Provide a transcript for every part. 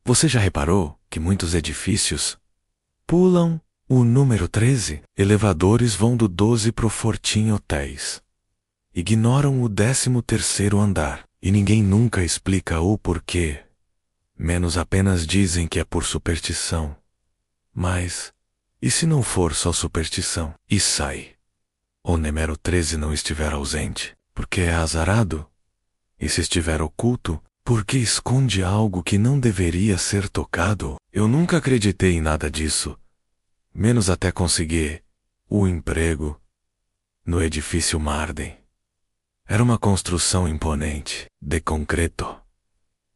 Você já reparou que muitos edifícios pulam o número 13? Elevadores vão do 12 pro Fortin Hotéis. Ignoram o 13º andar. E ninguém nunca explica o porquê. Menos apenas dizem que é por superstição. Mas, e se não for só superstição? E sai. O número 13 não estiver ausente, porque é azarado? E se estiver oculto, porque esconde algo que não deveria ser tocado? Eu nunca acreditei em nada disso. Menos até conseguir o emprego no edifício Marden. Era uma construção imponente, de concreto,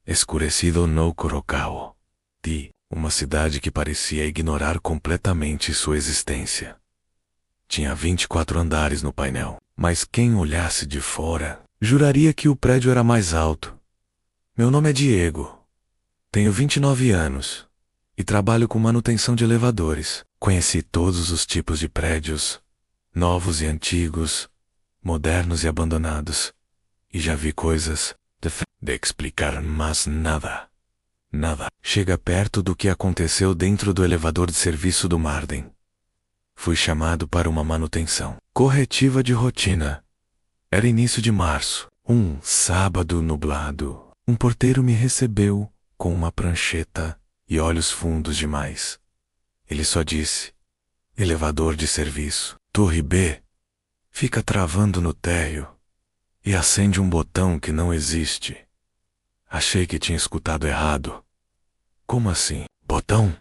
escurecido no Curacao, de uma cidade que parecia ignorar completamente sua existência. Tinha 24 andares no painel, mas quem olhasse de fora juraria que o prédio era mais alto. Meu nome é Diego. Tenho 29 anos e trabalho com manutenção de elevadores. Conheci todos os tipos de prédios, novos e antigos, modernos e abandonados, e já vi coisas de explicar, mas nada chega perto do que aconteceu dentro do elevador de serviço do Marden. Fui chamado para uma manutenção corretiva de rotina. Era início de março, um sábado nublado. Um porteiro me recebeu com uma prancheta e olhos fundos demais. Ele só disse: elevador de serviço, Torre B, fica travando no térreo e acende um botão que não existe. Achei que tinha escutado errado. Como assim? Botão?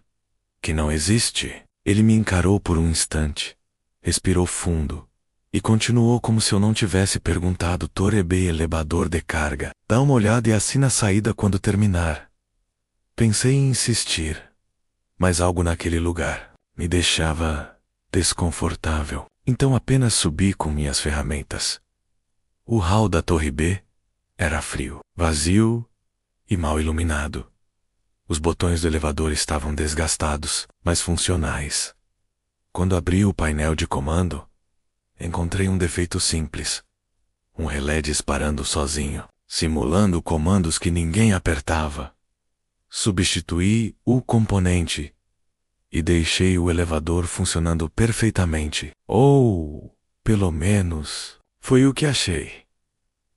Que não existe? Ele me encarou por um instante, respirou fundo e continuou como se eu não tivesse perguntado. Torre B, elevador de carga. Dá uma olhada e assina a saída quando terminar. Pensei em insistir, mas algo naquele lugar me deixava desconfortável. Então apenas subi com minhas ferramentas. O hall da Torre B era frio, vazio e mal iluminado. Os botões do elevador estavam desgastados, mas funcionais. Quando abri o painel de comando, encontrei um defeito simples. Um relé disparando sozinho, simulando comandos que ninguém apertava. Substituí o componente e deixei o elevador funcionando perfeitamente. Ou, pelo menos, foi o que achei.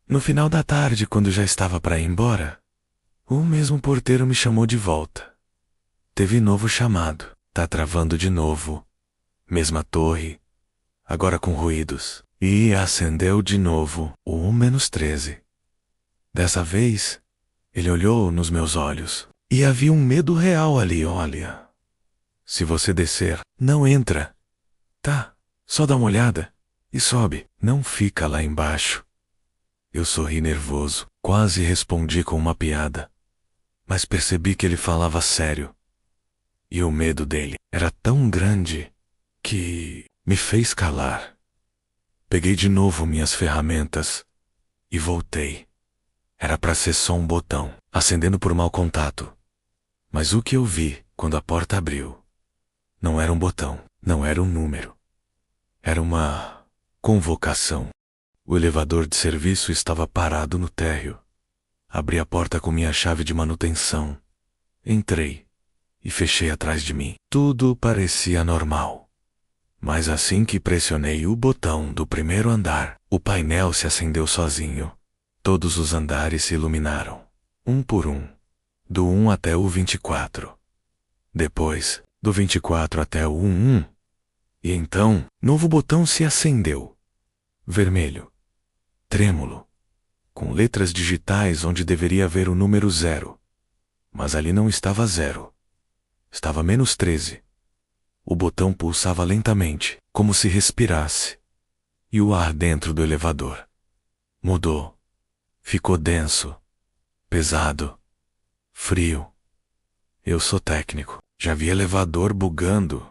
No final da tarde, quando já estava para ir embora, o mesmo porteiro me chamou de volta. Teve novo chamado. Tá travando de novo. Mesma torre, agora com ruídos. E acendeu de novo o 1-13. Dessa vez, ele olhou nos meus olhos. E havia um medo real ali, olha. Se você descer, não entra. Tá, só dá uma olhada e sobe. Não fica lá embaixo. Eu sorri nervoso, quase respondi com uma piada. Mas percebi que ele falava sério. E o medo dele era tão grande que me fez calar. Peguei de novo minhas ferramentas e voltei. Era para ser só um botão, acendendo por mau contato. Mas o que eu vi quando a porta abriu não era um botão, não era um número. Era uma convocação. O elevador de serviço estava parado no térreo. Abri a porta com minha chave de manutenção. Entrei e fechei atrás de mim. Tudo parecia normal. Mas assim que pressionei o botão do primeiro andar, o painel se acendeu sozinho. Todos os andares se iluminaram, um por um, do 1 até o 24. Depois, do 24 até o 11. E então, novo botão se acendeu. Vermelho, trêmulo, com letras digitais onde deveria haver o número 0. Mas ali não estava 0. Estava -13. O botão pulsava lentamente, como se respirasse. E o ar dentro do elevador mudou. Ficou denso, pesado, frio. Eu sou técnico. Já vi elevador bugando,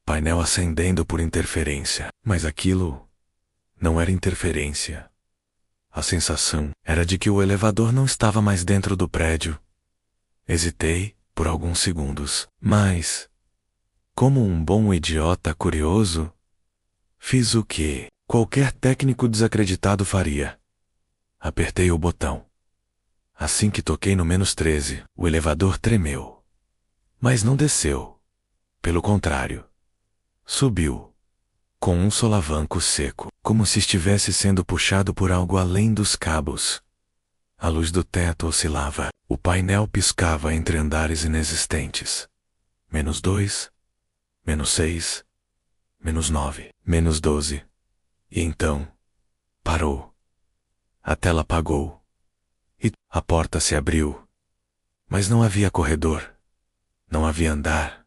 painel acendendo por interferência. Mas aquilo não era interferência. A sensação era de que o elevador não estava mais dentro do prédio. Hesitei por alguns segundos, mas, como um bom idiota curioso, fiz o que qualquer técnico desacreditado faria. Apertei o botão. Assim que toquei no -13, o elevador tremeu. Mas não desceu. Pelo contrário, subiu, com um solavanco seco, como se estivesse sendo puxado por algo além dos cabos. A luz do teto oscilava, o painel piscava entre andares inexistentes. -2, -6, -9, -12. E então, parou. A tela apagou. E a porta se abriu. Mas não havia corredor. Não havia andar.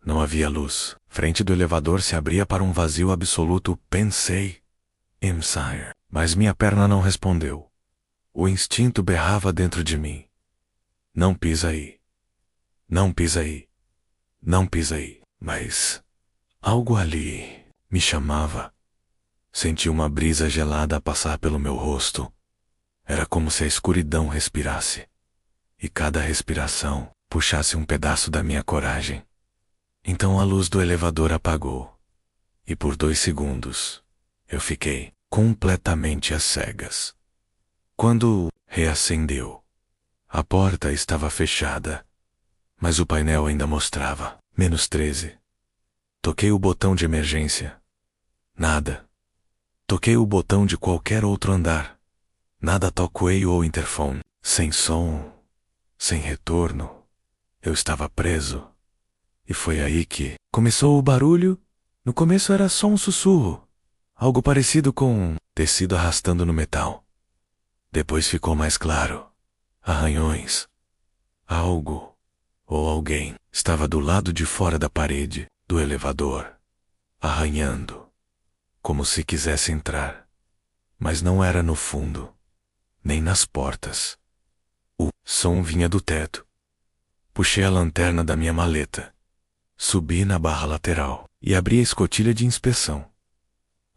Não havia luz. Frente do elevador se abria para um vazio absoluto. Pensei. Sire. Mas minha perna não respondeu. O instinto berrava dentro de mim. Não pisa aí. Não pisa aí. Não pisa aí. Mas algo ali me chamava. Senti uma brisa gelada passar pelo meu rosto. Era como se a escuridão respirasse. E cada respiração puxasse um pedaço da minha coragem. Então a luz do elevador apagou. E por 2 segundos, eu fiquei completamente às cegas. Quando reacendeu, a porta estava fechada, mas o painel ainda mostrava -13. Toquei o botão de emergência. Nada. Toquei o botão de qualquer outro andar. Nada toquei o interfone. Sem som, sem retorno. Eu estava preso. E foi aí que começou o barulho. No começo era só um sussurro. Algo parecido com tecido arrastando no metal. Depois ficou mais claro. Arranhões. Algo ou alguém estava do lado de fora da parede do elevador, arranhando, como se quisesse entrar. Mas não era no fundo, nem nas portas. O som vinha do teto. Puxei a lanterna da minha maleta. Subi na barra lateral e abri a escotilha de inspeção.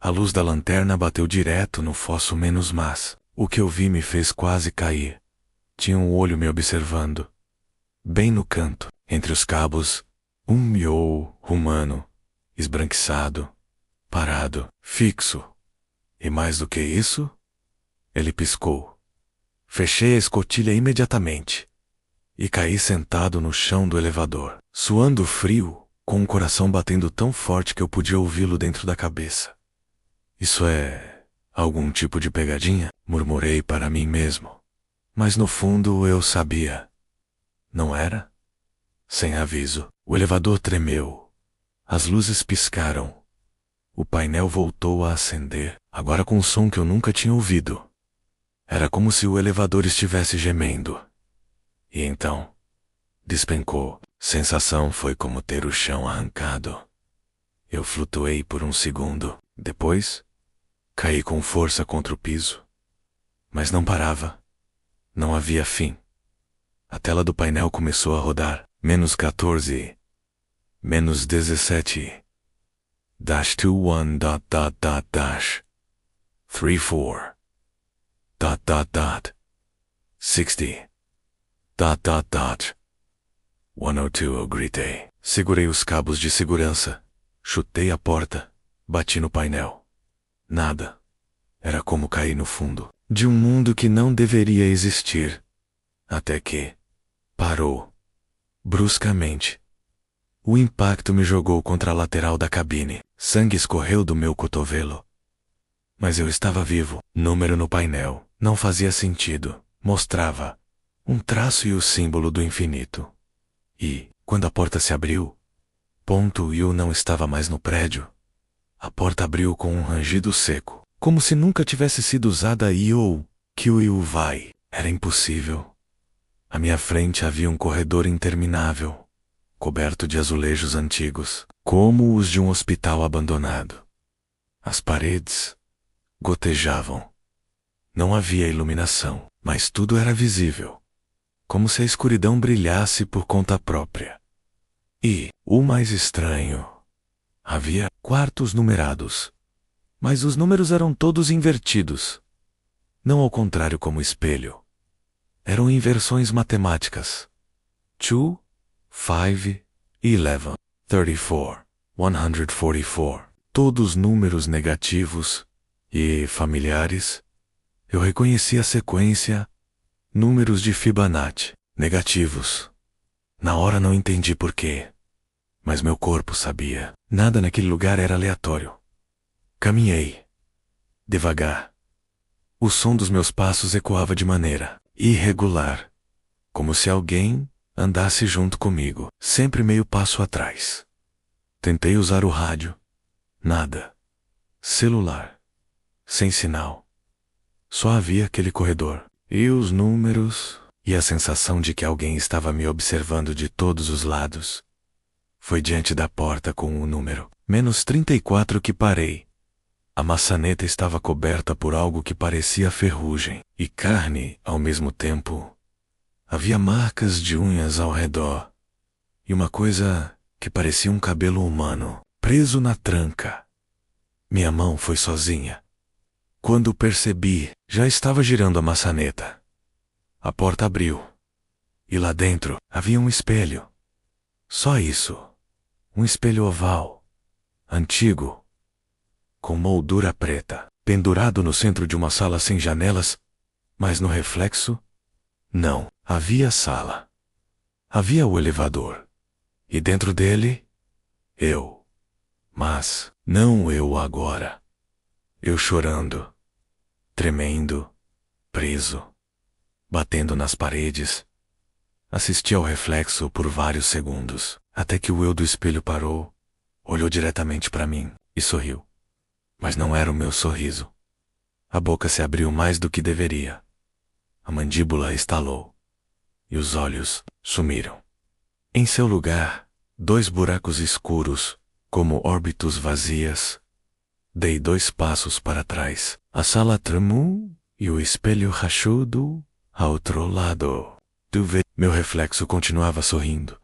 A luz da lanterna bateu direto no fosso -. O que eu vi me fez quase cair. Tinha um olho me observando. Bem no canto, entre os cabos, um miou humano, esbranquiçado, parado, fixo. E mais do que isso, ele piscou. Fechei a escotilha imediatamente e caí sentado no chão do elevador, suando frio, com o coração batendo tão forte que eu podia ouvi-lo dentro da cabeça. Isso é algum tipo de pegadinha? Murmurei para mim mesmo. Mas no fundo eu sabia. Não era? Sem aviso, o elevador tremeu. As luzes piscaram. O painel voltou a acender, agora com um som que eu nunca tinha ouvido. Era como se o elevador estivesse gemendo. E então, despencou. Sensação foi como ter o chão arrancado. Eu flutuei por um segundo. Depois, caí com força contra o piso. Mas não parava. Não havia fim. A tela do painel começou a rodar. -14. -17. -21. -34. 60. 102, eu gritei. Segurei os cabos de segurança. Chutei a porta. Bati no painel. Nada. Era como cair no fundo de um mundo que não deveria existir. Até que parou. Bruscamente. O impacto me jogou contra a lateral da cabine. Sangue escorreu do meu cotovelo. Mas eu estava vivo. Número no painel não fazia sentido. Mostrava um traço e o símbolo do infinito. E, quando a porta se abriu, .u não estava mais no prédio. A porta abriu com um rangido seco, como se nunca tivesse sido usada e ou que o vai. Era impossível. À minha frente havia um corredor interminável, coberto de azulejos antigos, como os de um hospital abandonado. As paredes gotejavam. Não havia iluminação, mas tudo era visível, como se a escuridão brilhasse por conta própria. E, o mais estranho, havia quartos numerados, mas os números eram todos invertidos. Não ao contrário como espelho. Eram inversões matemáticas. 2, 5, 11, 34, 144. Todos números negativos e familiares. Eu reconheci a sequência Números de Fibonacci, negativos. Na hora não entendi por quê, mas meu corpo sabia. Nada naquele lugar era aleatório. Caminhei. Devagar. O som dos meus passos ecoava de maneira irregular, como se alguém andasse junto comigo, sempre meio passo atrás. Tentei usar o rádio. Nada. Celular. Sem sinal. Só havia aquele corredor. E os números, e a sensação de que alguém estava me observando de todos os lados. Foi diante da porta com o número -34 que parei. A maçaneta estava coberta por algo que parecia ferrugem e carne ao mesmo tempo. Havia marcas de unhas ao redor e uma coisa que parecia um cabelo humano, preso na tranca. Minha mão foi sozinha. Quando percebi, já estava girando a maçaneta. A porta abriu. E lá dentro havia um espelho. Só isso. Um espelho oval, antigo, com moldura preta, pendurado no centro de uma sala sem janelas, mas no reflexo, não havia sala. Havia o elevador. E dentro dele, eu. Mas não eu agora. Eu chorando, tremendo, preso, batendo nas paredes. Assisti ao reflexo por vários segundos, até que o eu do espelho parou, olhou diretamente para mim e sorriu. Mas não era o meu sorriso. A boca se abriu mais do que deveria. A mandíbula estalou. E os olhos sumiram. Em seu lugar, 2 buracos escuros, como órbitas vazias. Dei 2 passos para trás. A sala tremeu e o espelho rachudo ao outro lado. Meu reflexo continuava sorrindo,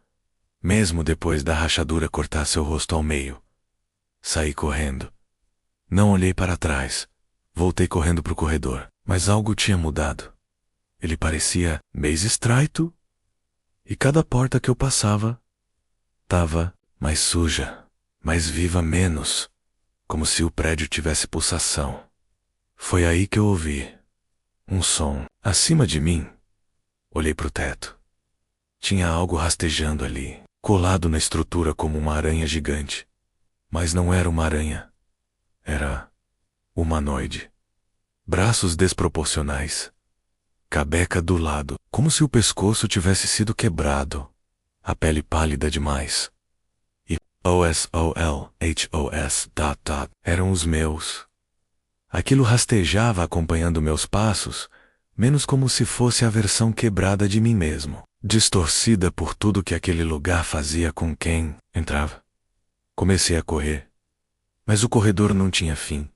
mesmo depois da rachadura cortar seu rosto ao meio. Saí correndo. Não olhei para trás. Voltei correndo para o corredor, mas algo tinha mudado. Ele parecia meio estreito, e cada porta que eu passava estava mais suja, mais viva menos, como se o prédio tivesse pulsação. Foi aí que eu ouvi um som acima de mim. Olhei para o teto. Tinha algo rastejando ali, colado na estrutura como uma aranha gigante. Mas não era uma aranha. Era humanoide. Braços desproporcionais. Cabeca do lado, como se o pescoço tivesse sido quebrado. A pele pálida demais. E OSOLHOS ... eram os meus. Aquilo rastejava acompanhando meus passos, menos como se fosse a versão quebrada de mim mesmo, distorcida por tudo que aquele lugar fazia com quem entrava. Comecei a correr, mas o corredor não tinha fim.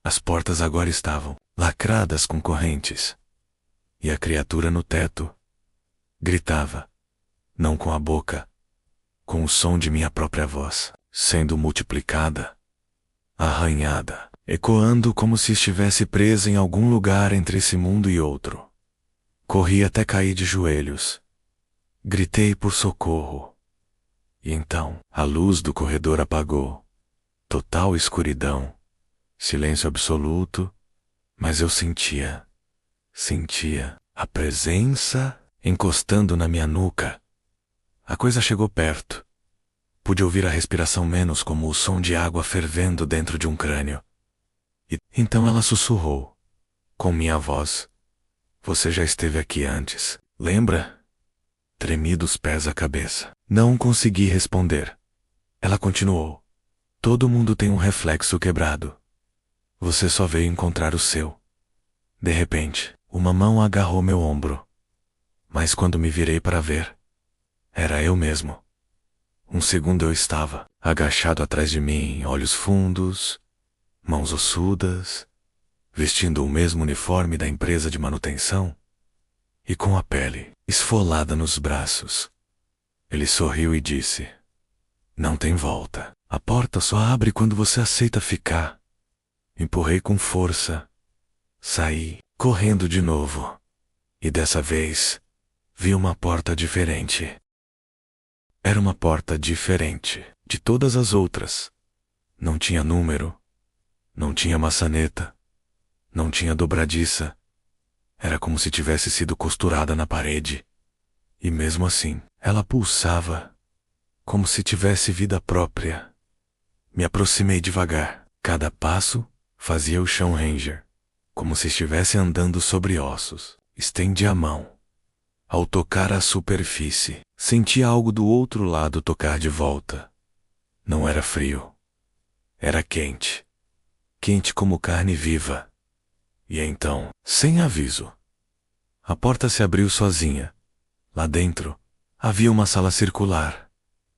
As portas agora estavam lacradas com correntes. E a criatura no teto gritava, não com a boca, com o som de minha própria voz, sendo multiplicada, arranhada, ecoando como se estivesse presa em algum lugar entre esse mundo e outro. Corri até cair de joelhos. Gritei por socorro. E então, a luz do corredor apagou. Total escuridão. Silêncio absoluto. Mas eu sentia a presença encostando na minha nuca. A coisa chegou perto. Pude ouvir a respiração menos como o som de água fervendo dentro de um crânio. E então ela sussurrou, com minha voz. Você já esteve aqui antes, lembra? Tremi dos pés à cabeça. Não consegui responder. Ela continuou. Todo mundo tem um reflexo quebrado. Você só veio encontrar o seu. De repente, uma mão agarrou meu ombro. Mas quando me virei para ver, era eu mesmo. Um segundo eu estava, agachado atrás de mim, olhos fundos, mãos ossudas, vestindo o mesmo uniforme da empresa de manutenção e com a pele esfolada nos braços. Ele sorriu e disse, não tem volta. A porta só abre quando você aceita ficar. Empurrei com força. Saí, correndo de novo. E dessa vez, vi uma porta diferente. Era uma porta diferente de todas as outras. Não tinha número. Não tinha maçaneta. Não tinha dobradiça. Era como se tivesse sido costurada na parede. E mesmo assim, ela pulsava, como se tivesse vida própria. Me aproximei devagar. Cada passo fazia o chão ranger, como se estivesse andando sobre ossos. Estendi a mão. Ao tocar a superfície, senti algo do outro lado tocar de volta. Não era frio. Era quente. Quente como carne viva. E então, sem aviso, a porta se abriu sozinha. Lá dentro, havia uma sala circular,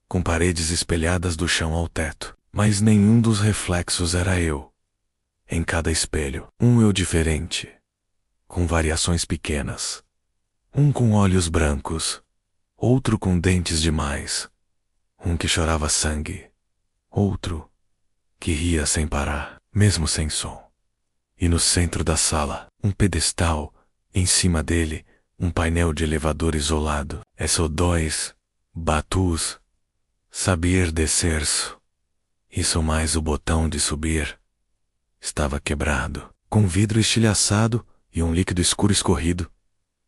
com paredes espelhadas do chão ao teto, mas nenhum dos reflexos era eu. Em cada espelho, um eu diferente, com variações pequenas. Um com olhos brancos, outro com dentes demais, um que chorava sangue, outro que ria sem parar, mesmo sem som. E no centro da sala, um pedestal, em cima dele, um painel de elevador isolado. SO2, Batus, Saber descer-se. Isso mais o botão de subir. Estava quebrado, com vidro estilhaçado e um líquido escuro escorrido.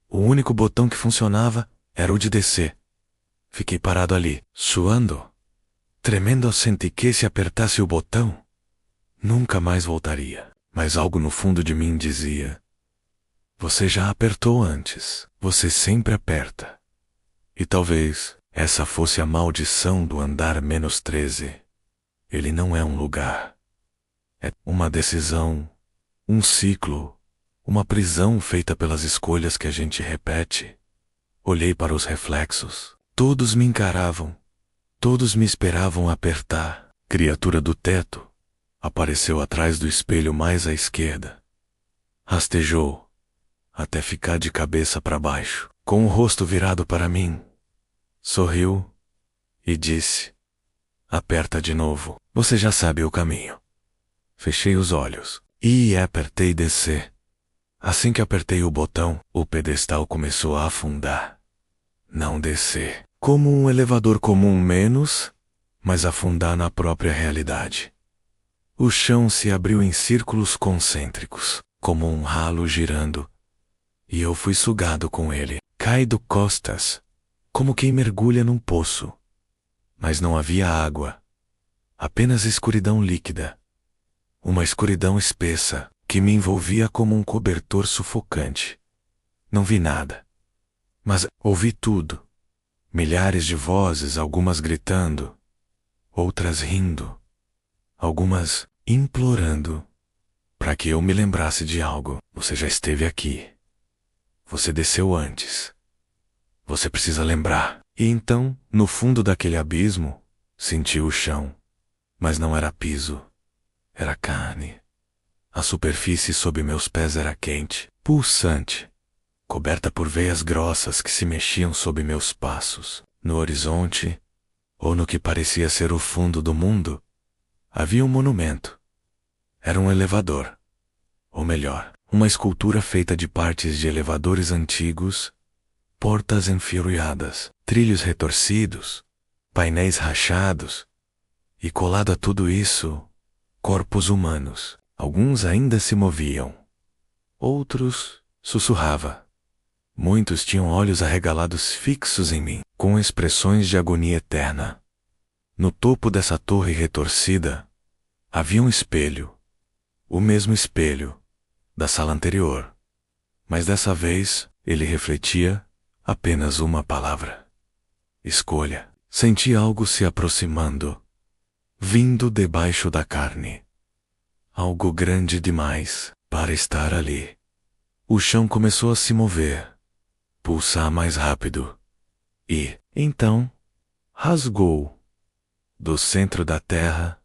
O único botão que funcionava era o de descer. Fiquei parado ali, suando, tremendo ao sentir que se apertasse o botão, nunca mais voltaria. Mas algo no fundo de mim dizia: você já apertou antes, você sempre aperta. E talvez essa fosse a maldição do andar -13. Ele não é um lugar. É uma decisão, um ciclo, uma prisão feita pelas escolhas que a gente repete. Olhei para os reflexos. Todos me encaravam. Todos me esperavam apertar. Criatura do teto apareceu atrás do espelho mais à esquerda. Rastejou, até ficar de cabeça para baixo, com o rosto virado para mim. Sorriu e disse: aperta de novo, você já sabe o caminho. Fechei os olhos e apertei descer. Assim que apertei o botão, o pedestal começou a afundar. Não descer, como um elevador comum menos, mas afundar na própria realidade. O chão se abriu em círculos concêntricos, como um ralo girando, e eu fui sugado com ele, caído costas, como quem mergulha num poço. Mas não havia água, apenas escuridão líquida, uma escuridão espessa que me envolvia como um cobertor sufocante. Não vi nada, mas ouvi tudo. Milhares de vozes, algumas gritando, outras rindo, algumas implorando para que eu me lembrasse de algo. Você já esteve aqui. Você desceu antes. Você precisa lembrar. E então, no fundo daquele abismo, senti o chão. Mas não era piso. Era carne. A superfície sob meus pés era quente, pulsante, coberta por veias grossas que se mexiam sob meus passos. No horizonte, ou no que parecia ser o fundo do mundo, havia um monumento. Era um elevador. Ou melhor, uma escultura feita de partes de elevadores antigos, portas enferrujadas, trilhos retorcidos, painéis rachados, e colado a tudo isso, corpos humanos. Alguns ainda se moviam. Outros sussurrava. Muitos tinham olhos arregalados fixos em mim, com expressões de agonia eterna. No topo dessa torre retorcida, havia um espelho. O mesmo espelho da sala anterior. Mas dessa vez, ele refletia apenas uma palavra: escolha. Senti algo se aproximando, vindo debaixo da carne. Algo grande demais para estar ali. O chão começou a se mover, pulsar mais rápido. E, então, rasgou. Do centro da terra,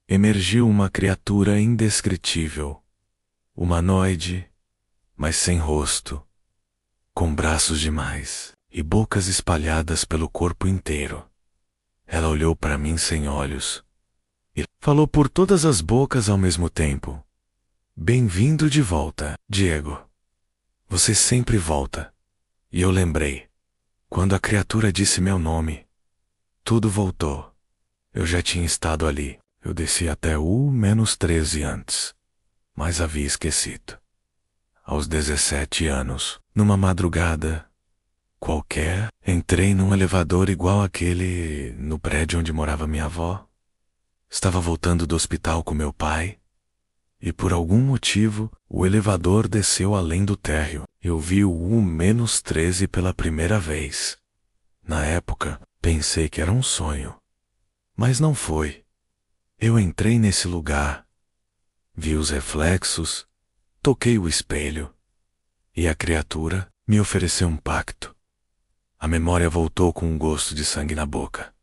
emergiu uma criatura indescritível. Humanoide, mas sem rosto, com braços demais e bocas espalhadas pelo corpo inteiro. Ela olhou para mim sem olhos e falou por todas as bocas ao mesmo tempo: bem-vindo de volta, Diego. Você sempre volta. E eu lembrei. Quando a criatura disse meu nome, tudo voltou. Eu já tinha estado ali. Eu desci até o -13 antes, mas havia esquecido. aos 17 anos. Numa madrugada qualquer, entrei num elevador igual àquele no prédio onde morava minha avó. Estava voltando do hospital com meu pai, e por algum motivo, o elevador desceu além do térreo. Eu vi o U-13 pela primeira vez. Na época, pensei que era um sonho. Mas não foi. Eu entrei nesse lugar, vi os reflexos, toquei o espelho, e a criatura me ofereceu um pacto. A memória voltou com um gosto de sangue na boca.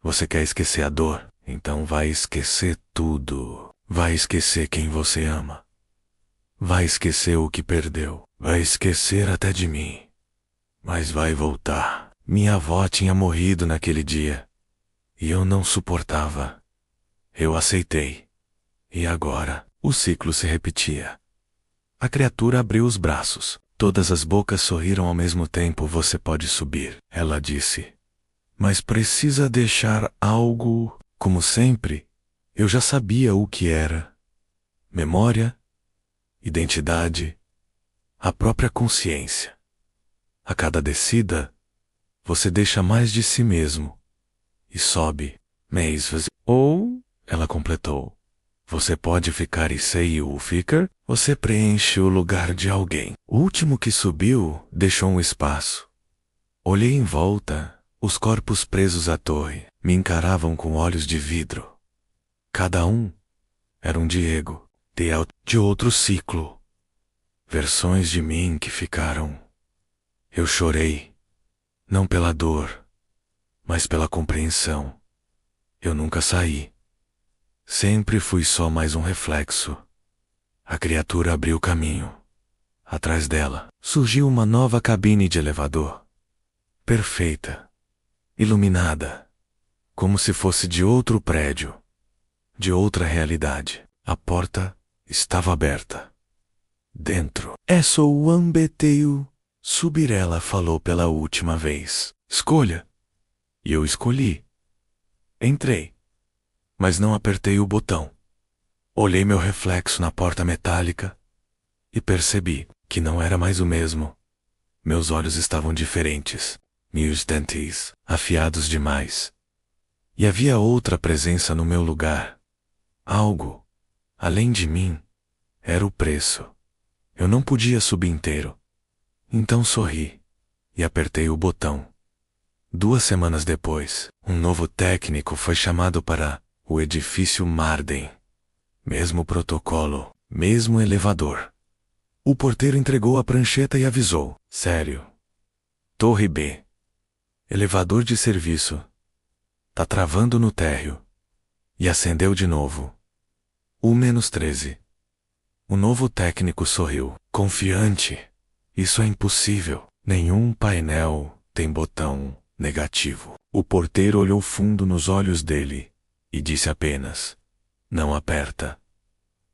Você quer esquecer a dor? Então vai esquecer tudo. Vai esquecer quem você ama. Vai esquecer o que perdeu. Vai esquecer até de mim. Mas vai voltar. Minha avó tinha morrido naquele dia. E eu não suportava. Eu aceitei. E agora, o ciclo se repetia. A criatura abriu os braços. Todas as bocas sorriram ao mesmo tempo. Você pode subir, ela disse. Mas precisa deixar algo. Como sempre, eu já sabia o que era. Memória, identidade, a própria consciência. A cada descida, você deixa mais de si mesmo e sobe. Ou, ela completou, você pode ficar e sei o ficar, você preenche o lugar de alguém. O último que subiu deixou um espaço. Olhei em volta. Os corpos presos à torre me encaravam com olhos de vidro. Cada um era um Diego, de outro ciclo. Versões de mim que ficaram. Eu chorei, não pela dor, mas pela compreensão. Eu nunca saí. Sempre fui só mais um reflexo. A criatura abriu caminho. Atrás dela, surgiu uma nova cabine de elevador. Perfeita. Iluminada, como se fosse de outro prédio, de outra realidade. A porta estava aberta. Dentro. Sou o Ambeteio. Subir, ela falou pela última vez. Escolha. E eu escolhi. Entrei. Mas não apertei o botão. Olhei meu reflexo na porta metálica e percebi que não era mais o mesmo. Meus olhos estavam diferentes. Meus dentes, afiados demais. E havia outra presença no meu lugar. Algo, além de mim, era o preço. Eu não podia subir inteiro. Então sorri e apertei o botão. 2 semanas depois, um novo técnico foi chamado para o edifício Marden. Mesmo protocolo, mesmo elevador. O porteiro entregou a prancheta e avisou. Sério. Torre B. Elevador de serviço. Tá travando no térreo. E acendeu de novo. U-13. O novo técnico sorriu, confiante. Isso é impossível. Nenhum painel tem botão negativo. O porteiro olhou fundo nos olhos dele e disse apenas: não aperta.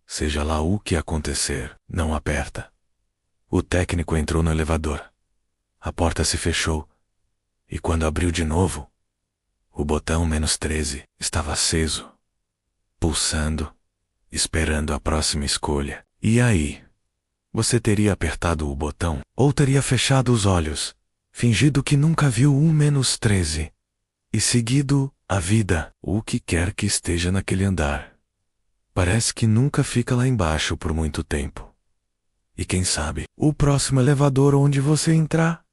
Seja lá o que acontecer, não aperta. O técnico entrou no elevador. A porta se fechou. E quando abriu de novo, o botão -13 estava aceso, pulsando, esperando a próxima escolha. E aí? Você teria apertado o botão? Ou teria fechado os olhos, fingido que nunca viu U-13, e seguido a vida, o que quer que esteja naquele andar? Parece que nunca fica lá embaixo por muito tempo. E quem sabe, o próximo elevador onde você entrar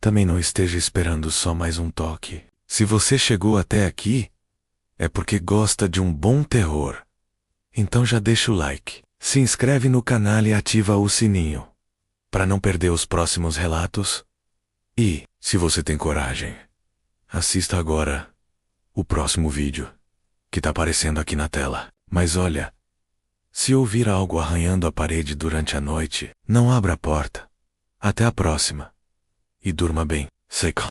também não esteja esperando só mais um toque. Se você chegou até aqui, é porque gosta de um bom terror. Então já deixa o like, se inscreve no canal e ativa o sininho, para não perder os próximos relatos. E, se você tem coragem, assista agora o próximo vídeo, que tá aparecendo aqui na tela. Mas olha, se ouvir algo arranhando a parede durante a noite, não abra a porta. Até a próxima. E durma bem. Seca.